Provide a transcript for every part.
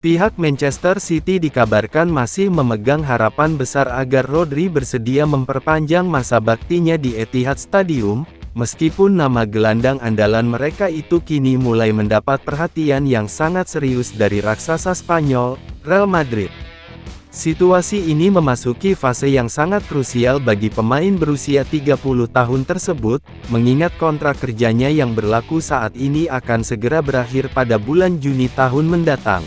Pihak Manchester City dikabarkan masih memegang harapan besar agar Rodri bersedia memperpanjang masa baktinya di Etihad Stadium, meskipun nama gelandang andalan mereka itu kini mulai mendapat perhatian yang sangat serius dari raksasa Spanyol, Real Madrid. Situasi ini memasuki fase yang sangat krusial bagi pemain berusia 30 tahun tersebut, mengingat kontrak kerjanya yang berlaku saat ini akan segera berakhir pada bulan Juni tahun mendatang.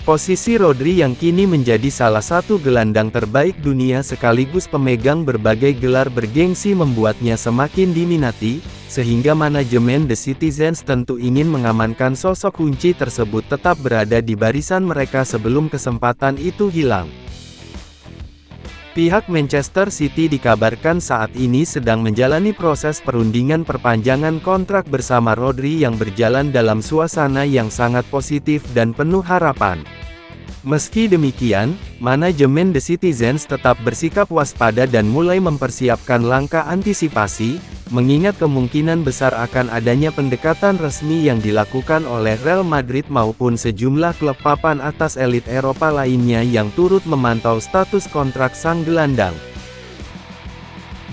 Posisi Rodri yang kini menjadi salah satu gelandang terbaik dunia sekaligus pemegang berbagai gelar bergengsi membuatnya semakin diminati, sehingga manajemen The Citizens tentu ingin mengamankan sosok kunci tersebut tetap berada di barisan mereka sebelum kesempatan itu hilang. Pihak Manchester City dikabarkan saat ini sedang menjalani proses perundingan perpanjangan kontrak bersama Rodri yang berjalan dalam suasana yang sangat positif dan penuh harapan. Meski demikian, manajemen The Citizens tetap bersikap waspada dan mulai mempersiapkan langkah antisipasi, mengingat kemungkinan besar akan adanya pendekatan resmi yang dilakukan oleh Real Madrid maupun sejumlah klub papan atas elit Eropa lainnya yang turut memantau status kontrak sang gelandang.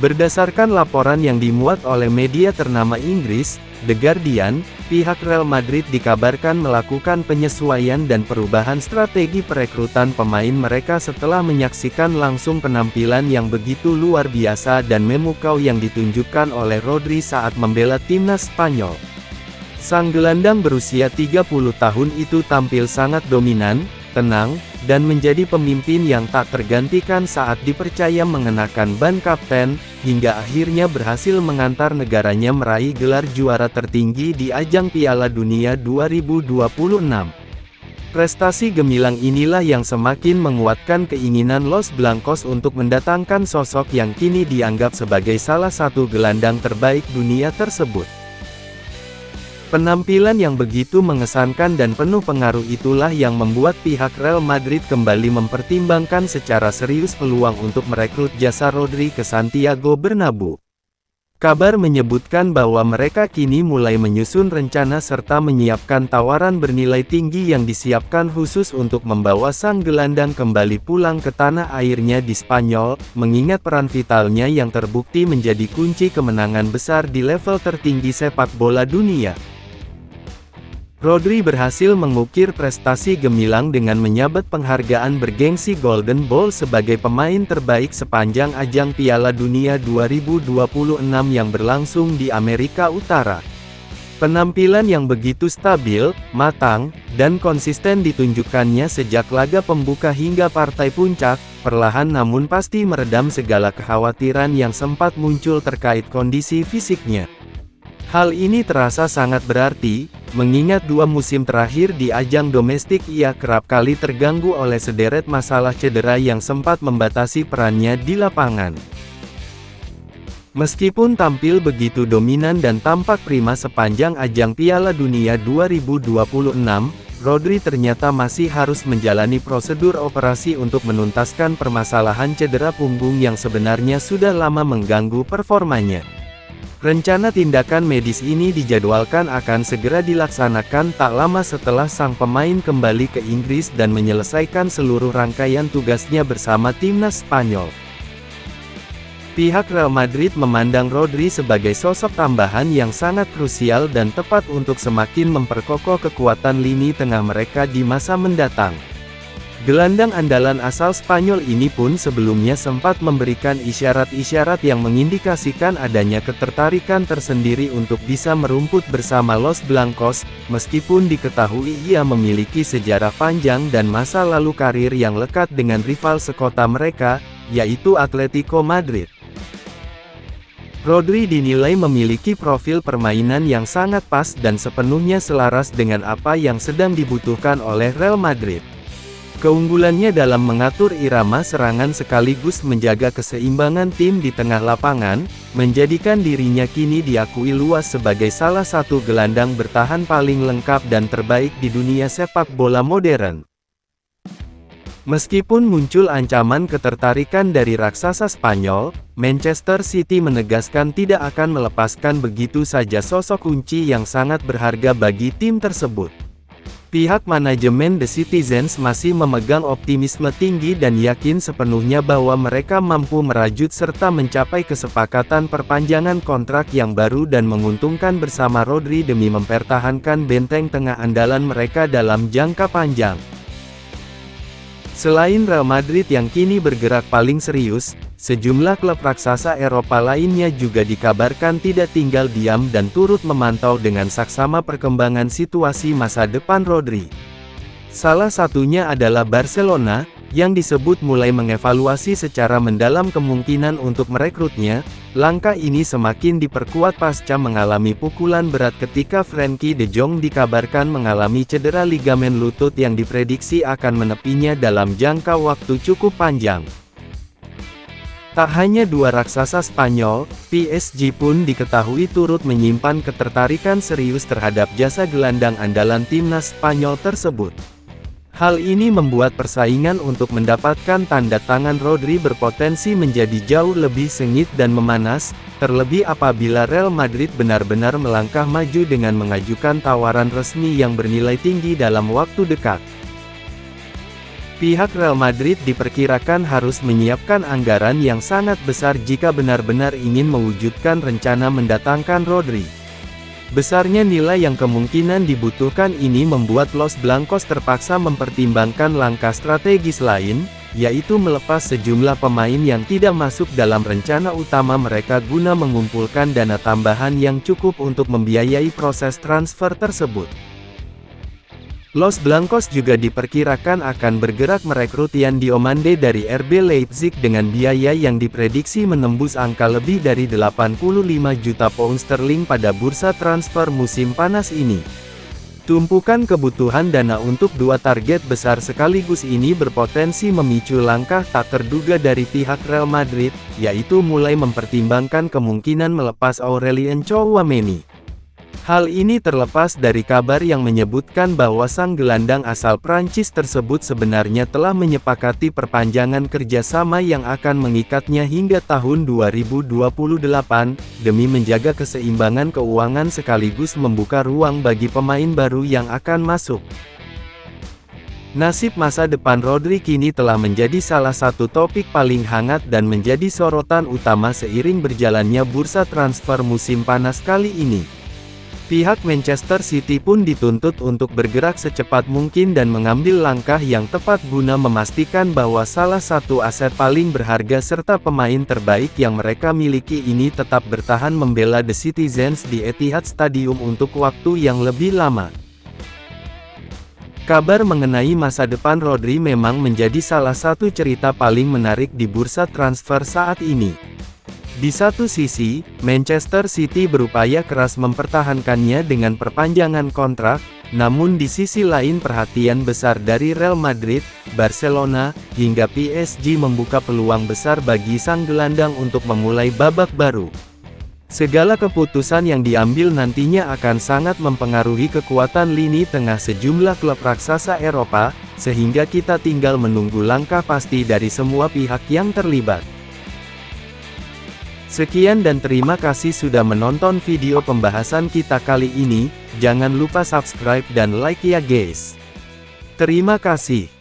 Berdasarkan laporan yang dimuat oleh media ternama Inggris, The Guardian, pihak Real Madrid dikabarkan melakukan penyesuaian dan perubahan strategi perekrutan pemain mereka setelah menyaksikan langsung penampilan yang begitu luar biasa dan memukau yang ditunjukkan oleh Rodri saat membela timnas Spanyol. Sang gelandang berusia 30 tahun itu tampil sangat dominan, tenang, dan menjadi pemimpin yang tak tergantikan saat dipercaya mengenakan ban kapten, hingga akhirnya berhasil mengantar negaranya meraih gelar juara tertinggi di ajang Piala Dunia 2026. Prestasi gemilang inilah yang semakin menguatkan keinginan Los Blancos untuk mendatangkan sosok yang kini dianggap sebagai salah satu gelandang terbaik dunia tersebut. Penampilan yang begitu mengesankan dan penuh pengaruh itulah yang membuat pihak Real Madrid kembali mempertimbangkan secara serius peluang untuk merekrut jasa Rodri ke Santiago Bernabeu. Kabar menyebutkan bahwa mereka kini mulai menyusun rencana serta menyiapkan tawaran bernilai tinggi yang disiapkan khusus untuk membawa sang gelandang kembali pulang ke tanah airnya di Spanyol, mengingat peran vitalnya yang terbukti menjadi kunci kemenangan besar di level tertinggi sepak bola dunia. Rodri berhasil mengukir prestasi gemilang dengan menyabet penghargaan bergengsi Golden Ball sebagai pemain terbaik sepanjang ajang Piala Dunia 2026 yang berlangsung di Amerika Utara. Penampilan yang begitu stabil, matang, dan konsisten ditunjukkannya sejak laga pembuka hingga partai puncak, perlahan namun pasti meredam segala kekhawatiran yang sempat muncul terkait kondisi fisiknya. Hal ini terasa sangat berarti, mengingat 2 musim terakhir di ajang domestik ia kerap kali terganggu oleh sederet masalah cedera yang sempat membatasi perannya di lapangan. Meskipun tampil begitu dominan dan tampak prima sepanjang ajang Piala Dunia 2026, Rodri ternyata masih harus menjalani prosedur operasi untuk menuntaskan permasalahan cedera punggung yang sebenarnya sudah lama mengganggu performanya. Rencana tindakan medis ini dijadwalkan akan segera dilaksanakan tak lama setelah sang pemain kembali ke Inggris dan menyelesaikan seluruh rangkaian tugasnya bersama timnas Spanyol. Pihak Real Madrid memandang Rodri sebagai sosok tambahan yang sangat krusial dan tepat untuk semakin memperkokoh kekuatan lini tengah mereka di masa mendatang. Gelandang andalan asal Spanyol ini pun sebelumnya sempat memberikan isyarat-isyarat yang mengindikasikan adanya ketertarikan tersendiri untuk bisa merumput bersama Los Blancos, meskipun diketahui ia memiliki sejarah panjang dan masa lalu karir yang lekat dengan rival sekota mereka, yaitu Atletico Madrid. Rodri dinilai memiliki profil permainan yang sangat pas dan sepenuhnya selaras dengan apa yang sedang dibutuhkan oleh Real Madrid. Keunggulannya dalam mengatur irama serangan sekaligus menjaga keseimbangan tim di tengah lapangan, menjadikan dirinya kini diakui luas sebagai salah satu gelandang bertahan paling lengkap dan terbaik di dunia sepak bola modern. Meskipun muncul ancaman ketertarikan dari raksasa Spanyol, Manchester City menegaskan tidak akan melepaskan begitu saja sosok kunci yang sangat berharga bagi tim tersebut. Pihak manajemen The Citizens masih memegang optimisme tinggi dan yakin sepenuhnya bahwa mereka mampu merajut serta mencapai kesepakatan perpanjangan kontrak yang baru dan menguntungkan bersama Rodri demi mempertahankan benteng tengah andalan mereka dalam jangka panjang. Selain Real Madrid yang kini bergerak paling serius, sejumlah klub raksasa Eropa lainnya juga dikabarkan tidak tinggal diam dan turut memantau dengan saksama perkembangan situasi masa depan Rodri. Salah satunya adalah Barcelona, yang disebut mulai mengevaluasi secara mendalam kemungkinan untuk merekrutnya. Langkah ini semakin diperkuat pasca mengalami pukulan berat ketika Frenkie de Jong dikabarkan mengalami cedera ligamen lutut yang diprediksi akan menepinya dalam jangka waktu cukup panjang. Tak hanya dua raksasa Spanyol, PSG pun diketahui turut menyimpan ketertarikan serius terhadap jasa gelandang andalan timnas Spanyol tersebut. Hal ini membuat persaingan untuk mendapatkan tanda tangan Rodri berpotensi menjadi jauh lebih sengit dan memanas, terlebih apabila Real Madrid benar-benar melangkah maju dengan mengajukan tawaran resmi yang bernilai tinggi dalam waktu dekat. Pihak Real Madrid diperkirakan harus menyiapkan anggaran yang sangat besar jika benar-benar ingin mewujudkan rencana mendatangkan Rodri. Besarnya nilai yang kemungkinan dibutuhkan ini membuat Los Blancos terpaksa mempertimbangkan langkah strategis lain, yaitu melepas sejumlah pemain yang tidak masuk dalam rencana utama mereka guna mengumpulkan dana tambahan yang cukup untuk membiayai proses transfer tersebut. Los Blancos juga diperkirakan akan bergerak merekrut Yan Diomande dari RB Leipzig dengan biaya yang diprediksi menembus angka lebih dari 85 juta pound sterling pada bursa transfer musim panas ini. Tumpukan kebutuhan dana untuk dua target besar sekaligus ini berpotensi memicu langkah tak terduga dari pihak Real Madrid, yaitu mulai mempertimbangkan kemungkinan melepas Aurelien Tchouaméni. Hal ini terlepas dari kabar yang menyebutkan bahwa sang gelandang asal Prancis tersebut sebenarnya telah menyepakati perpanjangan kerjasama yang akan mengikatnya hingga tahun 2028, demi menjaga keseimbangan keuangan sekaligus membuka ruang bagi pemain baru yang akan masuk. Nasib masa depan Rodri kini telah menjadi salah satu topik paling hangat dan menjadi sorotan utama seiring berjalannya bursa transfer musim panas kali ini. Pihak Manchester City pun dituntut untuk bergerak secepat mungkin dan mengambil langkah yang tepat guna memastikan bahwa salah satu aset paling berharga serta pemain terbaik yang mereka miliki ini tetap bertahan membela The Citizens di Etihad Stadium untuk waktu yang lebih lama. Kabar mengenai masa depan Rodri memang menjadi salah satu cerita paling menarik di bursa transfer saat ini. Di satu sisi, Manchester City berupaya keras mempertahankannya dengan perpanjangan kontrak, namun di sisi lain perhatian besar dari Real Madrid, Barcelona, hingga PSG membuka peluang besar bagi sang gelandang untuk memulai babak baru. Segala keputusan yang diambil nantinya akan sangat mempengaruhi kekuatan lini tengah sejumlah klub raksasa Eropa, sehingga kita tinggal menunggu langkah pasti dari semua pihak yang terlibat. Sekian dan terima kasih sudah menonton video pembahasan kita kali ini, jangan lupa subscribe dan like ya guys. Terima kasih.